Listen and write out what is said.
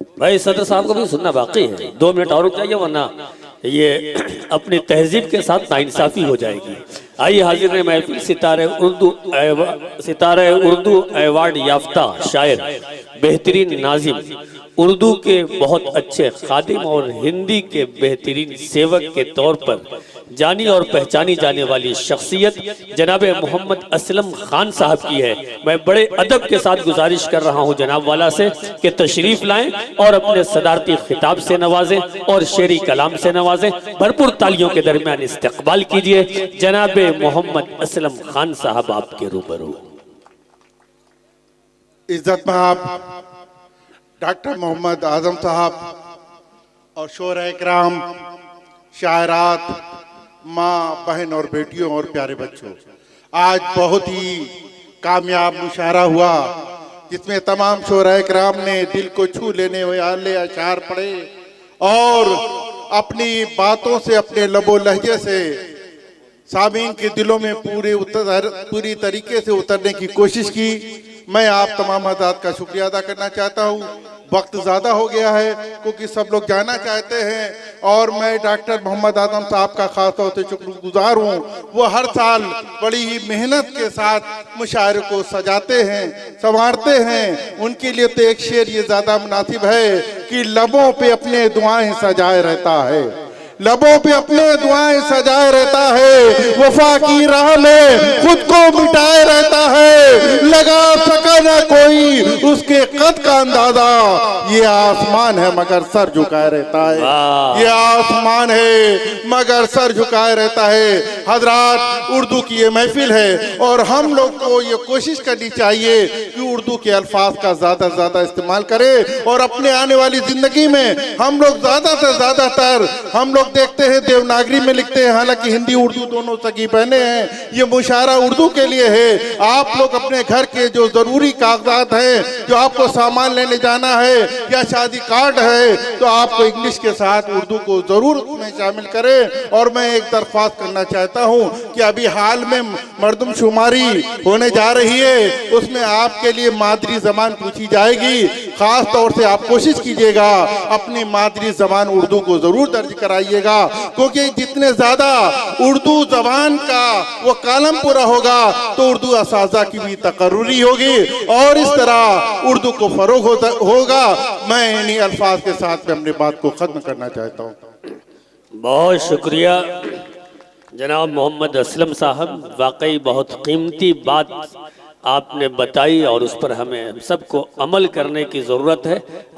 بھائی صدر صاحب کو بھی سننا باقی ہے، 2 منٹ اور رک جائیے ورنہ یہ اپنی تہذیب کے ساتھ ناانصافی ہو جائے گی۔ آئیے حاضر نے محفل ستارہ اردو ایوارڈ یافتہ شاعر، بہترین ناظم، اردو کے بہت اچھے خادم اور ہندی کے بہترین سیوک کے طور پر جانی اور پہچانی جانے والی شخصیت جناب محمد اسلم خان صاحب کی ہے۔ میں بڑے ادب کے ساتھ گزارش کر رہا ہوں جناب والا سے کہ تشریف لائیں اور اپنے صدارتی خطاب سے نوازیں اور شعری کلام سے نوازیں۔ بھرپور تالیوں کے درمیان استقبال کیجئے جناب محمد اسلم خان صاحب آپ کے روبرو۔ عزت مآب ڈاکٹر محمد اعظم صاحب اور شعراء اکرام، شاعرات، ماں، بہن اور بیٹیوں اور پیارے بچوں، آج بہت ہی کامیاب مشاعرہ ہوا جس میں تمام شعراء اکرام نے دل کو چھو لینے والے اشعار پڑھے اور اپنی باتوں سے، اپنے لب و لہجے سے سامعین کے دلوں میں پوری طریقے سے اترنے کی کوشش کی۔ میں آپ تمام حضرات کا شکریہ ادا کرنا چاہتا ہوں۔ وقت زیادہ ہو گیا ہے کیونکہ سب لوگ جانا چاہتے ہیں اور میں ڈاکٹر محمد اعظم صاحب کا خاص طور سے شکر گزار ہوں۔ وہ ہر سال بڑی ہی محنت کے ساتھ مشاعرے کو سجاتے ہیں، سنوارتے ہیں۔ ان کے لیے تو ایک شعر یہ زیادہ مناسب ہے کہ لبوں پہ اپنے دعائیں سجائے رہتا ہے، لبوں پہ اپنے دعائیں سجائے رہتا ہے، وفا کی راہ میں خود کو مٹائے رہتا ہے، لگا سکا نہ کوئی اس کے قد کا اندازہ، یہ آسمان ہے مگر سر جھکائے رہتا ہے، یہ آسمان ہے مگر سر جھکائے رہتا ہے۔ حضرات، اردو کی یہ محفل ہے اور ہم لوگ کو یہ کوشش کرنی چاہیے کہ اردو کے الفاظ کا زیادہ سے زیادہ استعمال کرے اور اپنے آنے والی زندگی میں ہم لوگ زیادہ سے زیادہ تر ہم لوگ دیکھتے ہیں دیوناگری میں لکھتے ہیں، حالانکہ ہندی اردو دونوں سگی بہنیں ہیں۔ یہ مشاعرہ اردو کے لیے ہے۔ آپ لوگ اپنے گھر کے جو ضروری کاغذات ہیں، جو آپ کو سامان لینے جانا ہے یا شادی کارڈ ہے، تو آپ کو انگلش کے ساتھ اردو کو ضرور اس میں شامل کریں۔ اور میں ایک درخواست کرنا چاہتا ہوں کہ ابھی حال میں مردم شماری ہونے جا رہی ہے، اس میں آپ کے لیے مادری زبان پوچھی جائے گی۔ خاص طور سے آپ کوشش کیجئے گا اپنی مادری زبان اردو کو ضرور درج کرائیے گا، کیونکہ جتنے زیادہ اردو زبان کا وہ کالم پورا ہوگا تو اردو اساتذہ کی بھی تقرری ہوگی اور اس طرح اردو کو فروغ ہوگا۔ میں انہی الفاظ کے ساتھ اپنی بات کو ختم کرنا چاہتا ہوں۔ بہت شکریہ جناب محمد اسلم صاحب، واقعی بہت قیمتی بات آپ نے بتائی اور اس پر ہمیں سب کو عمل کرنے کی ضرورت ہے۔